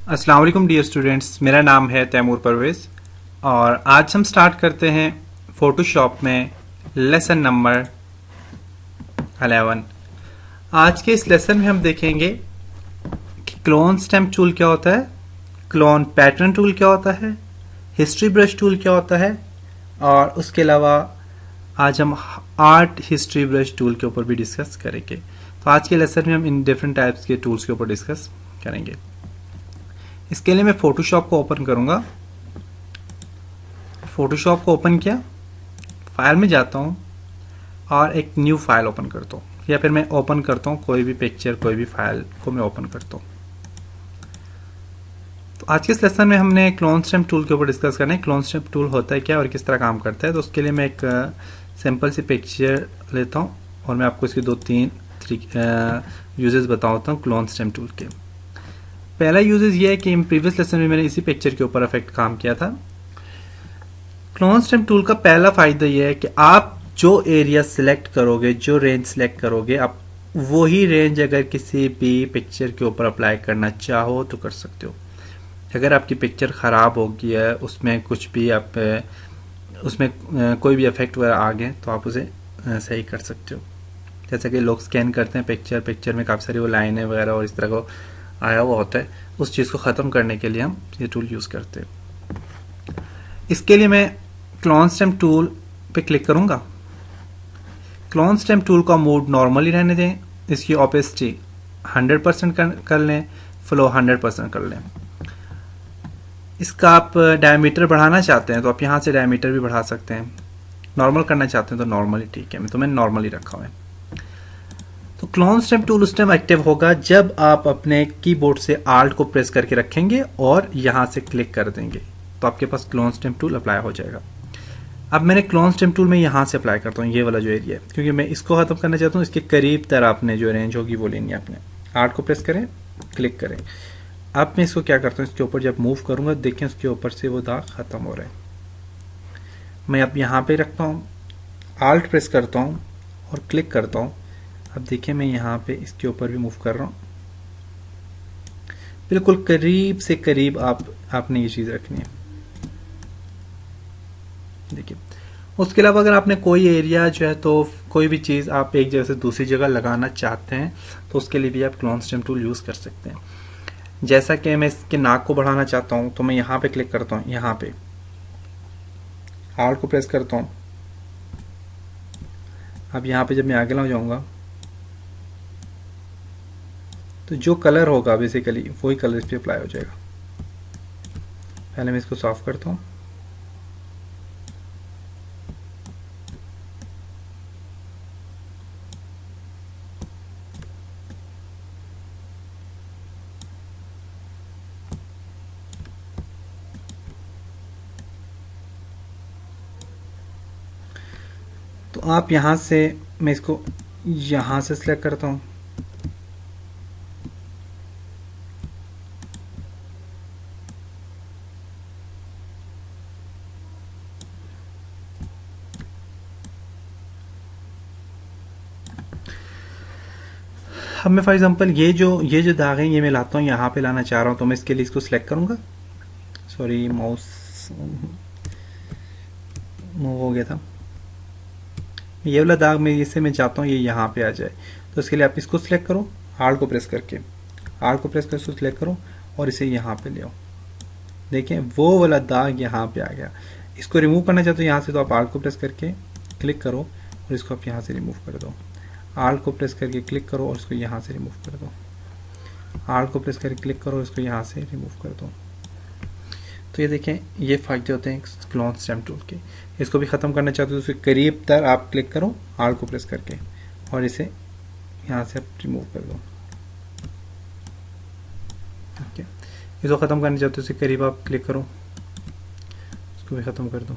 अस्सलाम वालेकुम dear students, मेरा नाम है तैमूर परवेज़ और आज हम स्टार्ट करते हैं फोटोशॉप में लेसन नंबर 11। आज के इस लेसन में हम देखेंगे कि क्लोन स्टैम्प टूल क्या होता है, क्लोन पैटर्न टूल क्या होता है, हिस्ट्री ब्रश टूल क्या होता है और उसके अलावा आज हम आर्ट हिस्ट्री ब्रश टूल के ऊपर भी डिस्कस करेंगे। तो आज के लेसन में हम इन डिफरेंट टाइप्स के टूल्स के ऊपर डिस्कस करेंगे। इसके लिए मैं फोटोशॉप को ओपन करूंगा। फोटोशॉप को ओपन किया, फाइल में जाता हूं और एक न्यू फाइल ओपन करता हूं, या फिर मैं ओपन करता हूं कोई भी पिक्चर, कोई भी फाइल को मैं ओपन करता हूं। तो आज के इस लेसन में हमने क्लोन स्टैम्प टूल के ऊपर डिस्कस करना है। क्लोन स्टैम्प टूल होता है क्या और किस तरह काम करता है। तो उसके लिए मैं एक सिंपल सी पिक्चर लेता हूं और मैं आपको इसके 2-3 यूजेस बताता हूं क्लोन स्टैम्प टूल के। पहला यूजेस ये है कि प्रीवियस लेसन में मैंने इसी पिक्चर के ऊपर इफेक्ट काम किया था। क्लोन स्टैम्प टूल का पहला फायदा यह है कि आप जो एरिया सिलेक्ट करोगे, जो रेंज सिलेक्ट करोगे, आप वही रेंज अगर किसी भी पिक्चर के ऊपर अप्लाई करना चाहो तो कर सकते हो। अगर आपकी पिक्चर ख़राब हो गई है, उसमें कुछ भी आप उसमें कोई भी इफेक्ट वगैरह आ गए तो आप उसे सही कर सकते हो। जैसे कि लोग स्कैन करते हैं पिक्चर में काफ़ी सारी वो लाइनें वगैरह और इस तरह को आया हुआ होता है, उस चीज़ को ख़त्म करने के लिए हम ये टूल यूज़ करते हैं। इसके लिए मैं क्लोन स्टैम्प टूल पे क्लिक करूंगा। क्लोन स्टैम्प टूल का मोड नॉर्मली रहने दें, इसकी ओपेसिटी 100% कर लें, फ्लो 100% कर लें। इसका आप डायमीटर बढ़ाना चाहते हैं तो आप यहाँ से डायमीटर भी बढ़ा सकते हैं। नॉर्मल करना चाहते हैं तो नॉर्मली ठीक है, तो मैंने नॉर्मली रखा हुआ है। तो क्लोन स्टैम्प टूल उस टाइम एक्टिव होगा जब आप अपने कीबोर्ड से आल्ट को प्रेस करके रखेंगे और यहाँ से क्लिक कर देंगे तो आपके पास क्लोन स्टैम्प टूल अप्लाई हो जाएगा। अब मैंने क्लोन स्टैम्प टूल में यहाँ से अप्लाई करता हूँ, ये वाला जो एरिया है, क्योंकि मैं इसको खत्म करना चाहता हूँ। इसके करीब तरह आपने जो रेंज होगी वो लेनी है। अपने आर्ट को प्रेस करें, क्लिक करें। अब मैं इसको क्या करता हूँ, इसके ऊपर जब मूव करूंगा देखें उसके ऊपर से वो दाग खत्म हो रहा है। मैं अब यहाँ पे रखता हूँ, आल्ट प्रेस करता हूँ और क्लिक करता हूँ। अब देखिए मैं यहाँ पे इसके ऊपर भी मूव कर रहा हूँ। बिल्कुल करीब से करीब आपने ये चीज़ रखनी है। देखिए, उसके अलावा अगर आपने कोई एरिया जो है तो कोई भी चीज़ आप एक जगह से दूसरी जगह लगाना चाहते हैं तो उसके लिए भी आप क्लोन स्टैम्प टूल यूज़ कर सकते हैं। जैसा कि मैं इसके नाक को बढ़ाना चाहता हूँ तो मैं यहाँ पे क्लिक करता हूँ, यहाँ पे आल्ट को प्रेस करता हूँ। अब यहाँ पे जब मैं आगे लग जाऊँगा तो जो कलर होगा बेसिकली वही कलर इस पर अप्लाई हो जाएगा। पहले मैं इसको सॉफ्ट करता हूँ। तो आप यहाँ से, मैं इसको यहाँ से सिलेक्ट करता हूँ। अब मैं फॉर एग्जांपल ये जो दाग है ये मैं लाता हूँ, यहाँ पे लाना चाह रहा हूँ तो मैं इसके लिए इसको सिलेक्ट करूँगा। सॉरी, माउस मूव हो गया था। ये वाला दाग में इससे मैं चाहता हूँ ये यहाँ पे आ जाए, तो इसके लिए आप इसको सिलेक्ट करो, आल्ट को प्रेस करके, आल्ट को प्रेस करके इसको सिलेक्ट करो और इसे यहाँ पे ले आओ। देखें वो वाला दाग यहाँ पे आ गया। इसको रिमूव करना चाहते हो यहाँ से तो आप आल्ट को प्रेस करके क्लिक करो और इसको आप यहाँ से रिमूव कर दो। आल्ट को प्रेस करके क्लिक करो और इसको यहाँ से रिमूव कर दो। आल्ट को प्रेस करके क्लिक करो और इसको यहाँ से रिमूव कर दो। तो ये देखें, ये फायदे होते हैं क्लोन स्टैम्प टूल के। इसको भी ख़त्म करना चाहते हो तो उसके करीब तर आप क्लिक करो आल्ट को प्रेस करके और इसे यहाँ से आप रिमूव कर दो। ओके, इसको ख़त्म करना चाहते हो उसके करीब आप क्लिक करो, इसको भी ख़त्म कर दो।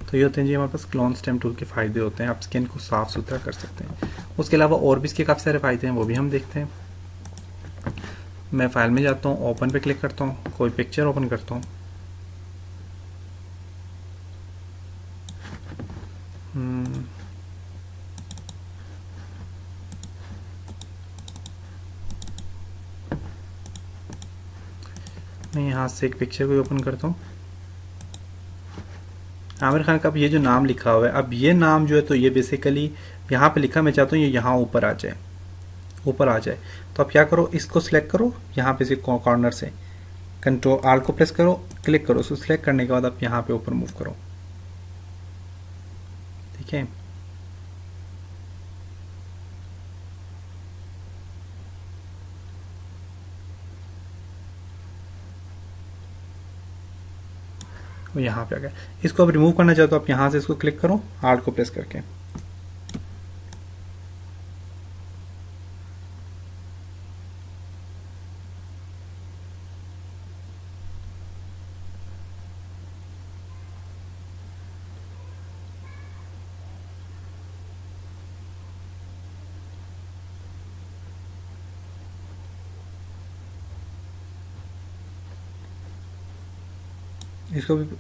तो ये होते हैं जी हमारे पास क्लोन स्टैम्प टूल के फ़ायदे होते हैं। आप स्किन को साफ़ सुथरा कर सकते हैं। उसके अलावा और भी इसके काफ़ी सारे फ़ायदे हैं, वो भी हम देखते हैं। मैं फाइल में जाता हूँ, ओपन पे क्लिक करता हूँ, कोई पिक्चर ओपन करता हूँ। मैं यहाँ से एक पिक्चर को ओपन करता हूँ। आमिर खान का अब ये जो नाम लिखा हुआ है, अब ये नाम जो है तो ये बेसिकली यहाँ पे लिखा, मैं चाहता हूँ ये यहाँ ऊपर आ जाए, ऊपर आ जाए। तो आप क्या करो, इसको सिलेक्ट करो यहाँ पे से कॉर्नर से, कंट्रोल आल्ट को प्रेस करो, क्लिक करो, उसको सिलेक्ट करने के बाद आप यहाँ पे ऊपर मूव करो। ठीक है, वो यहाँ पे आ गया। इसको अब रिमूव करना चाहते हो आप यहाँ से इसको क्लिक करो आल्ट को प्रेस करके।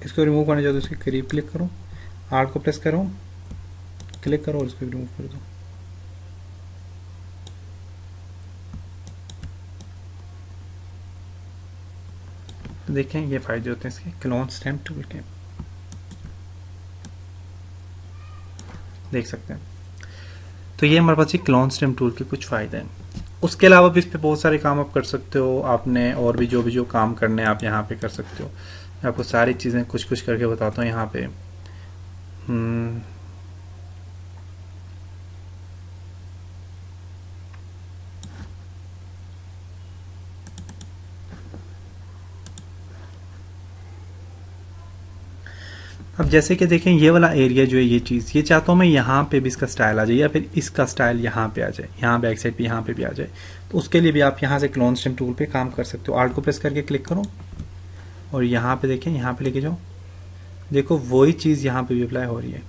इसको रिमूव करना चाहते हो इसके करीब क्लिक करो, आल्ट को प्रेस करो, क्लिक करो और इसको रिमूव कर दो। तो देखें ये फायदे होते हैं इसके क्लोन स्टैम्प टूल के, देख सकते हैं। तो ये हमारे पास ये क्लोन स्टैम्प टूल के कुछ फायदे हैं। उसके अलावा भी इस पे बहुत सारे काम आप कर सकते हो, आपने और भी जो काम करने हैं आप यहाँ पे कर सकते हो। मैं आपको सारी चीज़ें कुछ कुछ करके बताता हूँ यहाँ पे। अब जैसे कि देखें ये वाला एरिया जो है, ये चीज़ ये चाहता हूँ मैं यहाँ पे भी इसका स्टाइल आ जाए, या फिर इसका स्टाइल यहाँ पे आ जाए, यहाँ बैक साइड पे यहाँ पे भी आ जाए। तो उसके लिए भी आप यहाँ से क्लोन स्टैम्प टूल पे काम कर सकते हो। आल्ट को प्रेस करके क्लिक करो और यहाँ पे देखें, यहाँ पे लेके जाओ, देखो वही चीज़ यहाँ पे भी अप्लाई हो रही है।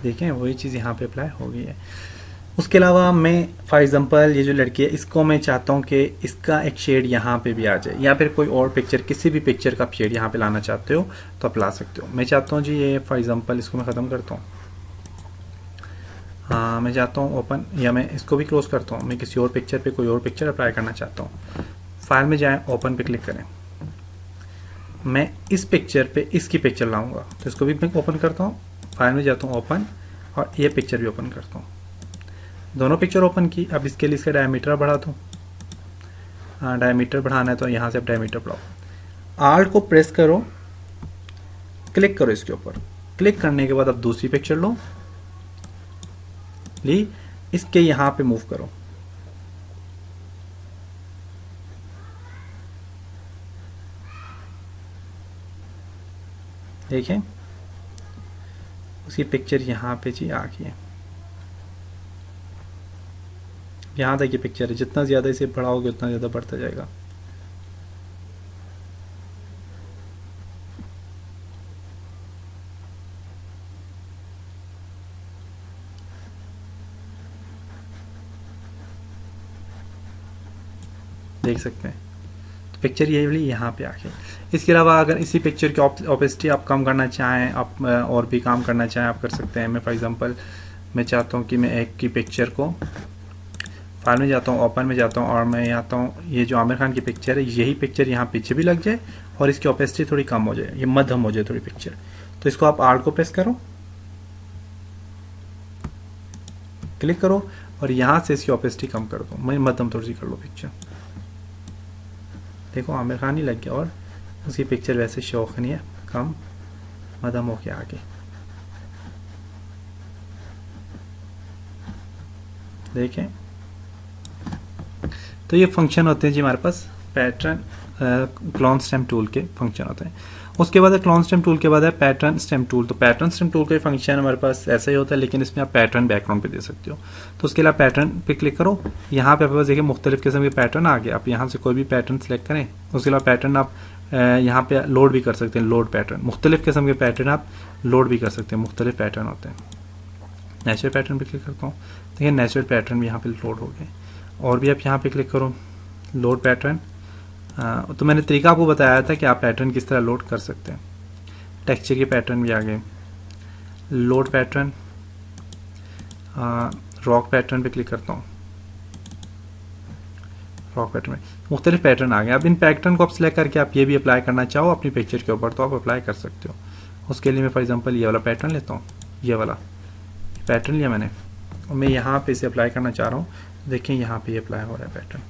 देखें वही चीज़ यहाँ पे अप्लाई हो गई है। उसके अलावा मैं फॉर एग्जांपल ये जो लड़की है इसको मैं चाहता हूँ कि इसका एक शेड यहाँ पे भी आ जाए, या फिर कोई और पिक्चर, किसी भी पिक्चर का शेड यहाँ पे लाना चाहते हो तो आप ला सकते हो। मैं चाहता हूँ जी ये फॉर एग्जांपल इसको मैं ख़त्म करता हूँ। हाँ मैं चाहता हूँ ओपन, या मैं इसको भी क्लोज करता हूँ। मैं किसी और पिक्चर पे कोई और पिक्चर अप्लाई करना चाहता हूँ। फाइल में जाएँ, ओपन पे क्लिक करें। मैं इस पिक्चर पे इसकी पिक्चर लाऊंगा तो इसको भी मैं ओपन करता हूँ, फाइल में जाता हूँ ओपन, और ये पिक्चर भी ओपन करता हूँ। दोनों पिक्चर ओपन की। अब इसके लिए इसका डायमीटर बढ़ा दूँ। हाँ डायमीटर बढ़ाना है तो यहाँ से आप डायमीटर बढ़ाओ। आल्ट को प्रेस करो, क्लिक करो इसके ऊपर। क्लिक करने के बाद अब दूसरी पिक्चर लो, ली, इसके यहाँ पे मूव करो। देखें उसकी पिक्चर यहाँ पे जी आ गई है। यहाँ तक ये पिक्चर है, जितना ज़्यादा इसे बढ़ाओगे उतना ज़्यादा बढ़ता जाएगा। देख सकते हैं तो पिक्चर ये वाली यहाँ पे आ गई। इसके अलावा अगर इसी पिक्चर की ऑपेसिटी आप कम करना चाहें, आप और भी काम करना चाहें आप कर सकते हैं। मैं फॉर एग्जांपल मैं चाहता हूँ कि मैं एक की पिक्चर को, फाइल में जाता हूँ, ओपन में जाता हूँ, और मैं आता हूँ ये जो आमिर खान की पिक्चर है यही पिक्चर यहाँ पीछे भी लग जाए और इसकी ऑपेसिटी थोड़ी कम हो जाए, ये मध्यम हो जाए थोड़ी पिक्चर। तो इसको आप आल्ट को प्रेस करो, क्लिक करो और यहाँ से इसकी ऑपेसिटी कम कर दो। मैं मध्यम थोड़ी सी कर लो पिक्चर। देखो आमिर खान ही लग गया और उसकी पिक्चर वैसे शौक नहीं है, कम मध्यम हो के आगे। देखें तो ये फंक्शन होते हैं जी हमारे पास पैटर्न क्लोन स्टैम्प टूल के फंक्शन होते हैं। उसके बाद क्लोन स्टैम्प टूल के बाद है पैटर्न स्टैम्प टूल। तो पैटर्न स्टैम्प टूल का फंक्शन हमारे पास ऐसा ही होता है, लेकिन इसमें आप पैटर्न बैकग्राउंड पे दे सकते हो। तो उसके लिए आप पैटर्न पे क्लिक करो, यहाँ पे आपके पास देखिए मुख्तलिफ किस्म के पैटर्न आ गए। आप यहाँ से कोई भी पैटर्न सेलेक्ट करें, उसके अलावा पैटर्न आप यहाँ पे लोड भी कर सकते हैं। लोड पैटर्न, मुख्तलिफ किस्म के पैटर्न आप लोड भी कर सकते हैं, मुख्तलिफ पैटर्न होते हैं। नेचुरल पैटर्न पे क्लिक करता हूँ, देखिए नेचुरल पैटर्न भी यहाँ पे लोड हो गए। और भी आप यहाँ पे क्लिक करो लोड पैटर्न, तो मैंने तरीका आपको बताया था कि आप पैटर्न किस तरह लोड कर सकते हैं। टेक्सचर के पैटर्न भी आ गए, लोड पैटर्न, रॉक पैटर्न पे क्लिक करता हूँ, रॉक पैटर्न में मुख्तलिफ पैटर्न आ गए। अब इन पैटर्न को आप सिलेक्ट करके आप ये भी अप्लाई करना चाहो अपनी पिक्चर के ऊपर तो आप अप्लाई कर सकते हो। उसके लिए मैं फॉर एग्जांपल ये वाला पैटर्न लेता हूँ, ये वाला पैटर्न लिया मैंने और मैं यहाँ पे इसे अप्लाई करना चाह रहा हूँ। देखें यहाँ पे ये अप्लाई हो रहा है पैटर्न,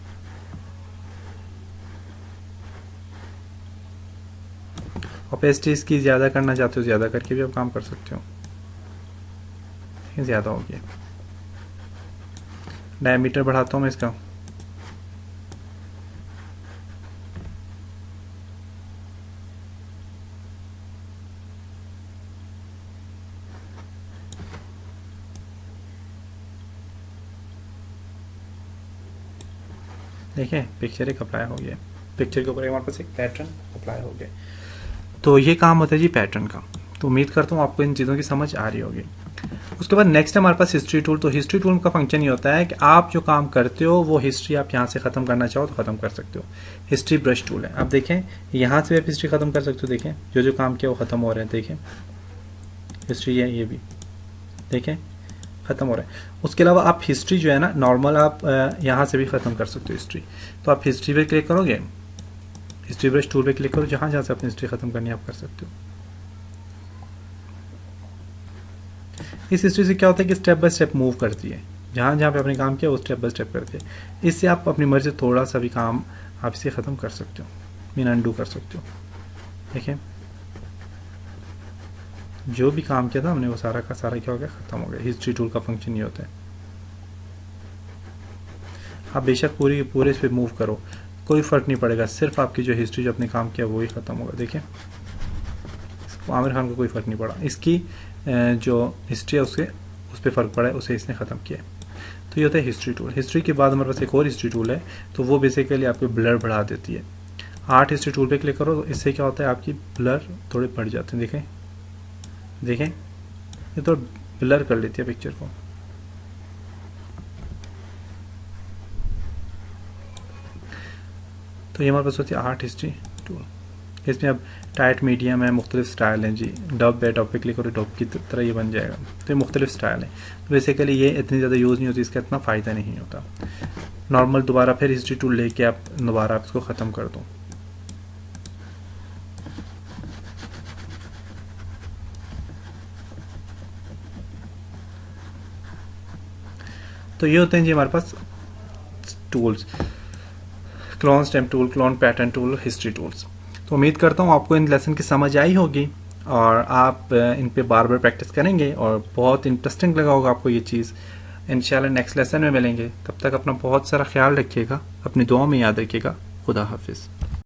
ओपेसिटी इसकी ज़्यादा करना चाहते हो ज़्यादा करके भी आप काम कर सकते हो, ज़्यादा हो गया। डायमीटर बढ़ाता हूँ मैं इसका, देखिए पिक्चर एक अप्लाई हो गया, पिक्चर के ऊपर हमारे पास एक पैटर्न अप्लाई हो गया। तो ये काम होता है जी पैटर्न का। तो उम्मीद करता हूँ आपको इन चीज़ों की समझ आ रही होगी। उसके बाद नेक्स्ट है हमारे पास हिस्ट्री टूल। तो हिस्ट्री टूल का फंक्शन ये होता है कि आप जो काम करते हो वो हिस्ट्री आप यहाँ से ख़त्म करना चाहो तो ख़त्म कर सकते हो। हिस्ट्री ब्रश टूल है, आप देखें यहाँ से भी आप हिस्ट्री ख़त्म कर सकते हो। देखें जो जो काम किया वो ख़त्म हो रहे हैं, देखें हिस्ट्री है ये भी, देखें ख़त्म हो रहा है। उसके अलावा आप हिस्ट्री जो है ना नॉर्मल आप यहाँ से भी ख़त्म कर सकते हो हिस्ट्री। तो आप हिस्ट्री पे क्लिक करोगे, हिस्ट्री ब्रश टूल पे क्लिक करो, जहाँ जहाँ से अपनी हिस्ट्री ख़त्म करनी है आप कर सकते हो। इस हिस्ट्री से क्या होता है कि स्टेप बाय स्टेप मूव करती है, जहाँ जहाँ पे आपने काम किया वो स्टेप बाय स्टेप करती है। इससे आप अपनी मर्जी से थोड़ा सा भी काम आप इसे ख़त्म कर सकते हो, मीन अनडू कर सकते हो। देखें जो भी काम किया था हमने वो सारा का सारा क्या हो गया, ख़त्म हो गया। हिस्ट्री टूल का फंक्शन ये होता है। आप बेशक पूरे इस पर मूव करो, कोई फ़र्क नहीं पड़ेगा, सिर्फ आपकी जो हिस्ट्री जो आपने काम किया वही ख़त्म होगा। देखें आमिर खान को कोई फ़र्क नहीं पड़ा, इसकी जो हिस्ट्री है उसके उस पर फ़र्क पड़ा है, उसे इसने ख़त्म किया। तो ये होता है हिस्ट्री टूल। हिस्ट्री के बाद हमारे पास एक और हिस्ट्री टूल है, तो वो बेसिकली आपको ब्लर बढ़ा देती है। आर्ट हिस्ट्री टूल पे क्लिक करो तो इससे क्या होता है आपकी ब्लर थोड़े बढ़ जाते हैं। देखें ये तो ब्लर कर लेती है पिक्चर को। तो ये हमारे पास होती है आर्ट हिस्ट्री टूल। इसमें अब टाइट मीडियम है, मुख्तलिफ स्टाइल हैं जी। डब है, डब पे क्लिक करो डब की तरह ये बन जाएगा। तो ये मुख्तलिफ स्टाइल है। तो बेसिकली ये इतनी ज़्यादा यूज़ नहीं होती, इसका इतना फ़ायदा नहीं होता। नॉर्मल दोबारा फिर हिस्ट्री टूल लेके आप दोबारा आप इसको ख़त्म कर दो। तो ये होते हैं जी हमारे पास tools, clone stamp tool, clone pattern tool, history tools. तो उम्मीद करता हूँ आपको इन लेसन की समझ आई होगी और आप इन पे बार बार प्रैक्टिस करेंगे और बहुत इंटरेस्टिंग लगा होगा आपको ये चीज़। इंशाल्लाह नेक्स्ट लेसन में मिलेंगे, तब तक अपना बहुत सारा ख्याल रखिएगा, अपनी दुआ में याद रखिएगा। खुदा हाफिज़।